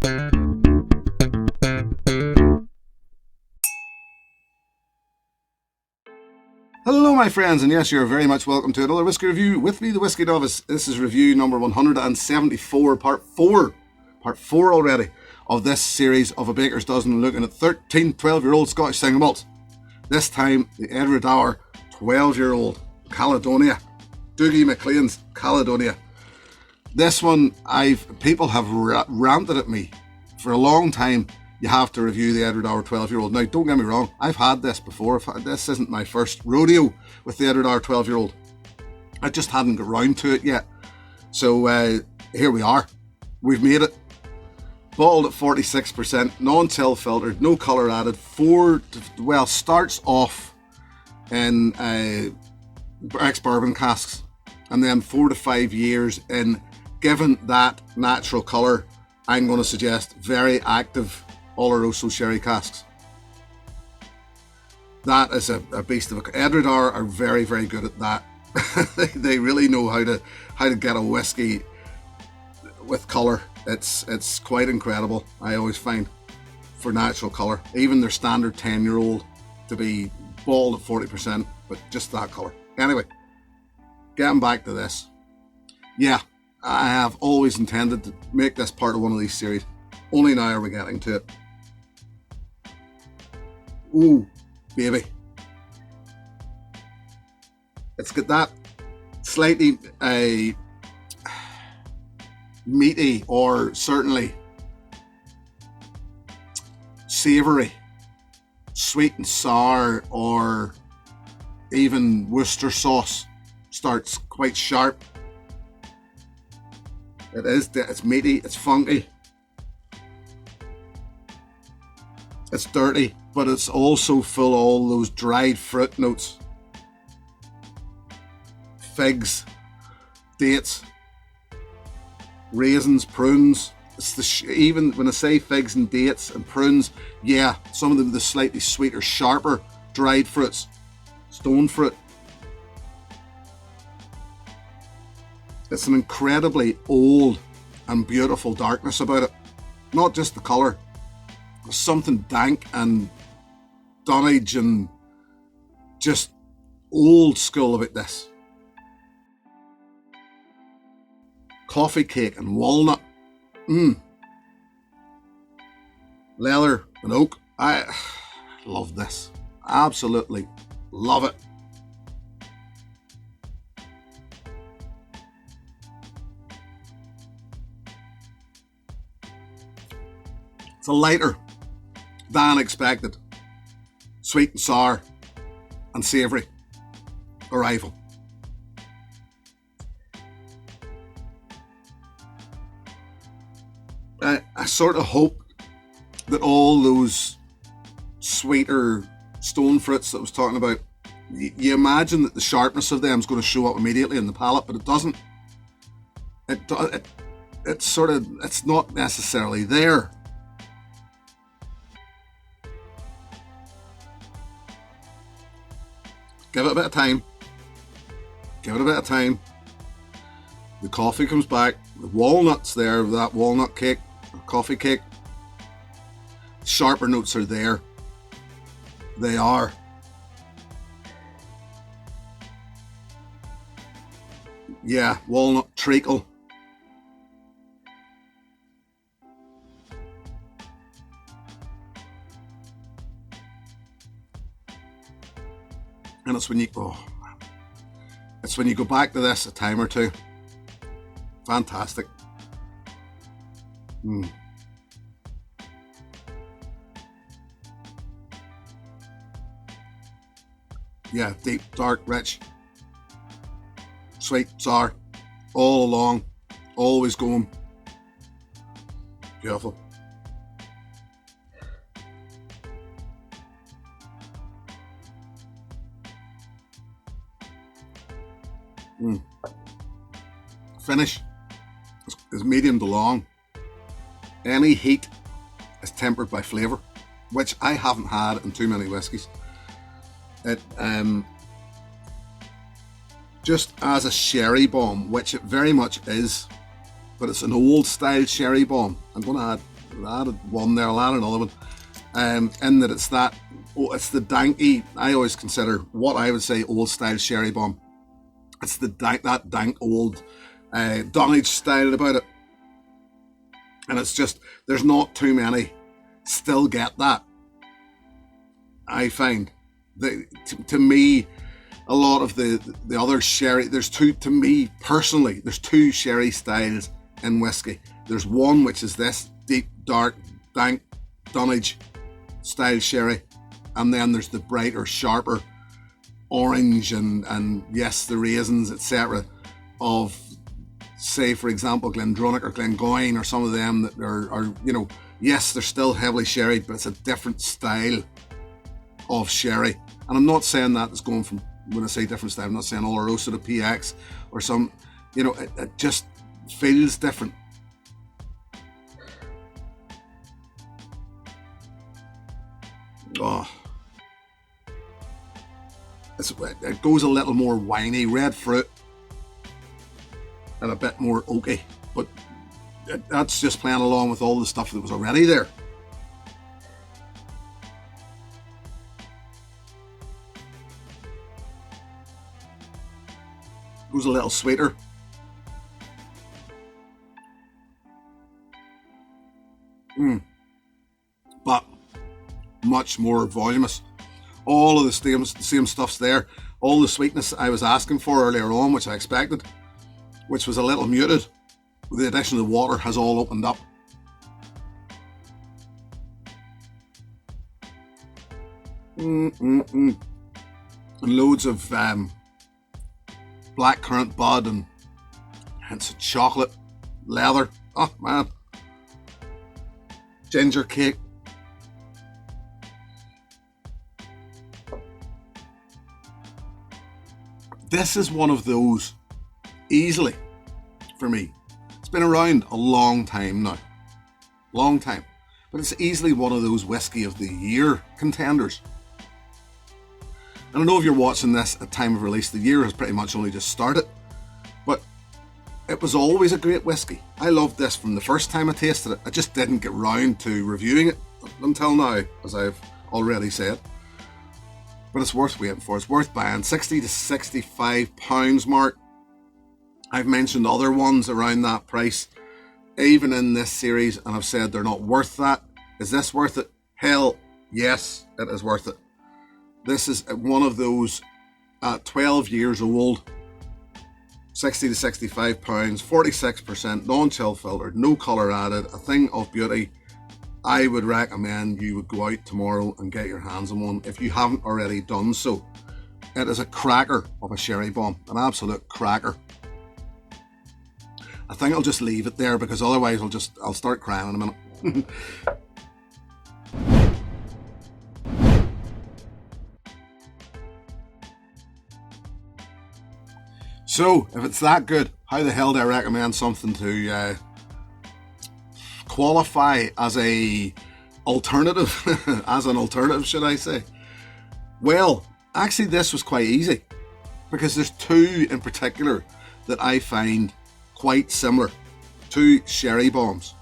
Hello my friends, and yes, you're very much welcome to another Whiskey Review with me, the Whiskey Novice. This is review number 174, part 4 already of this series of a baker's dozen, looking at 13 12-year-old Scotch single malts. This time the Edradour 12-year-old Caledonia, Dougie MacLean's Caledonia. This one, people have ranted at me for a long time. You have to review the Edradour 12-year-old. Now, don't get me wrong, I've had this before. This isn't my first rodeo with the Edradour 12-year-old. I just hadn't got round to it yet. So here we are. We've made it. Bottled at 46%, non-chill filtered, no colour added. Starts off in ex-bourbon casks, and then 4 to 5 years in. Given that natural colour, I'm going to suggest very active Oloroso sherry casks. That is a beast of a... Edradour are very, very good at that. They really know how to get a whiskey with colour. It's quite incredible, I always find, for natural colour. Even their standard 10-year-old to be bottled at 40%, but just that colour. Anyway, getting back to this. Yeah, I have always intended to make this part of one of these series. Only now are we getting to it. Ooh, baby. It's got that slightly meaty, or certainly savoury, sweet and sour, or even Worcester sauce. Starts quite sharp. It's meaty, it's funky, it's dirty, but it's also full of all those dried fruit notes. Figs, dates, raisins, prunes. It's even when I say figs and dates and prunes, yeah, some of them the slightly sweeter, sharper dried fruits, stone fruit. It's an incredibly old and beautiful darkness about it. Not just the colour. There's something dank and dunnage and just old school about this. Coffee cake and walnut. Leather and oak. I love this. Absolutely love it. It's a lighter than expected. Sweet and sour and savoury arrival. I sort of hope that all those sweeter stone fruits that I was talking about, you imagine that the sharpness of them is going to show up immediately in the palate, but it doesn't. It's not necessarily there. Give it a bit of time. The coffee comes back. The walnuts there, that walnut cake, or coffee cake. Sharper notes are there. They are. Yeah, walnut treacle. And it's when you go back to this a time or two. Fantastic. Yeah, deep, dark, rich, sweet, sour, all along, always going. Beautiful. Finish is medium to long. Any heat is tempered by flavour, which I haven't had in too many whiskies. It just as a sherry bomb, which it very much is, but it's an old style sherry bomb. I'm going to add I'll add one there, I'll add another one. In that it's the danky, I always consider what I would say old style sherry bomb. It's that dank old Dunnage style about it. And it's just, there's not too many still get that. I find to me, a lot of the other sherry, to me personally, there's two sherry styles in whiskey. There's one which is this deep, dark, dank Dunnage style sherry, and then there's the brighter, sharper orange and yes, the raisins, etc. of, say, for example, Glendronach or Glengoyne or some of them that are yes, they're still heavily sherried, but it's a different style of sherry. And I'm not saying that it's going from, when I say different style, I'm not saying Oloroso to PX or some, it just feels different. Oh, it goes a little more winey, red fruit, and a bit more oaky, but that's just playing along with all the stuff that was already there. Goes a little sweeter. But much more voluminous. All of the same stuff's there. All the sweetness I was asking for earlier on, which I expected, which was a little muted, with the addition of the water, has all opened up. And loads of black currant bud and hints of chocolate, leather. Oh man. Ginger cake. This is one of those, easily, for me. It's been around a long time now. Long time. But it's easily one of those whiskey of the year contenders. And I know if you're watching this at time of release, the year has pretty much only just started. But it was always a great whiskey. I loved this from the first time I tasted it. I just didn't get round to reviewing it until now, as I've already said. But it's worth waiting for. It's worth buying. 60 to 65 pounds mark. I've mentioned other ones around that price, even in this series, and I've said they're not worth that. Is this worth it? Hell, yes, it is worth it. This is one of those at 12 years old, 60 to 65 pounds, 46%, non-chill filtered, no colour added, a thing of beauty. I would recommend you would go out tomorrow and get your hands on one if you haven't already done so. It is a cracker of a sherry bomb, an absolute cracker. I think I'll just leave it there because otherwise I'll start crying in a minute. So, if it's that good, how the hell do I recommend something to qualify as a alternative, as an alternative, should I say? Well, actually this was quite easy because there's two in particular that I find quite similar. Two sherry bombs.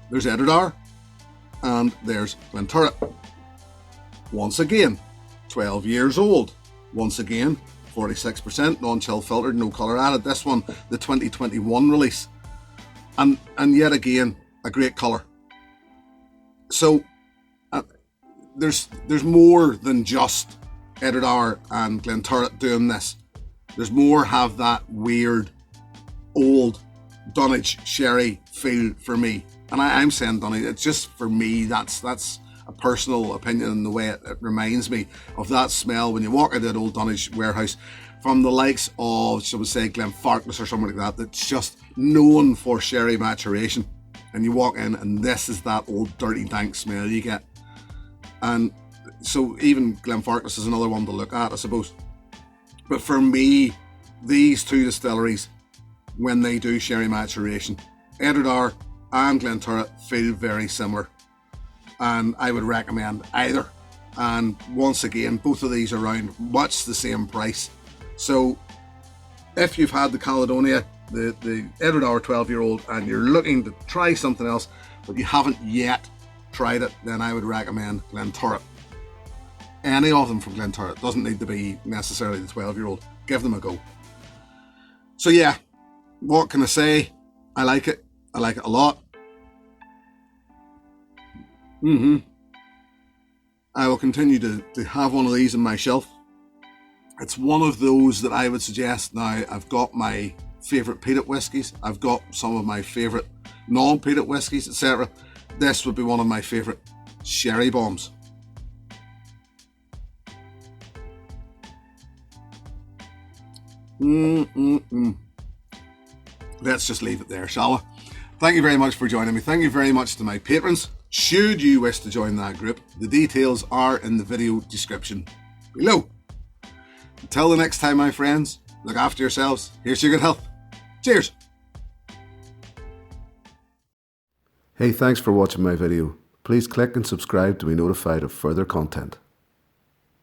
There's Edradour and there's Glenturret. Once again, 12 years old. Once again, 46%, non-chill filtered, no colour added. This one, the 2021 release. And yet again, a great colour. So, there's more than just Edradour and Glenturret doing this. There's more have that weird, old Dunnage sherry feel for me. And I'm saying Dunnage, it's just for me, that's a personal opinion in the way it reminds me of that smell when you walk into that old Dunnage warehouse from the likes of, shall we say, Glenfarclas or something like that, that's just known for sherry maturation. And you walk in and this is that old dirty dank smell you get. And so even Glenfarclas is another one to look at, I suppose. But for me, these two distilleries, when they do sherry maturation, Edradour and Glenturret feel very similar. And I would recommend either. And once again, both of these are around much the same price. So if you've had the Caledonia the Edradour 12-year-old and you're looking to try something else, but you haven't yet tried it, then I would recommend Glenturret. Any of them from Glenturret. Doesn't need to be necessarily the 12-year-old. Give them a go. So yeah, what can I say? I like it. I like it a lot. I will continue to have one of these on my shelf. It's one of those that I would suggest now. I've got my favourite peated whiskies. I've got some of my favourite non-peated whiskies, etc. This would be one of my favourite sherry bombs. Let's just leave it there, shall we? Thank you very much for joining me. Thank you very much to my patrons. Should you wish to join that group, the details are in the video description below. Until the next time, my friends, look after yourselves. Here's to your good health. Cheers. Hey, thanks for watching my video. Please click and subscribe to be notified of further content.